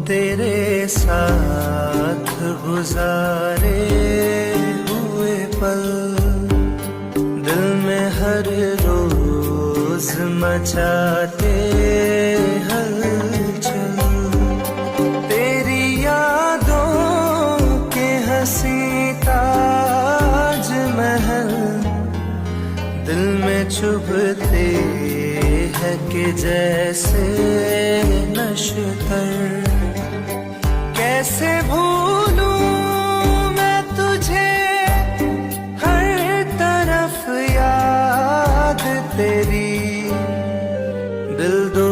तेरे साथ गुजारे हुए पल दिल में हर रोज मचाते हलचल। तेरी यादों के हंसी ताज महल दिल में चुभते हैं कि जैसे नशतर। कैसे भूलूं मैं तुझे, हर तरफ याद तेरी। दिल दो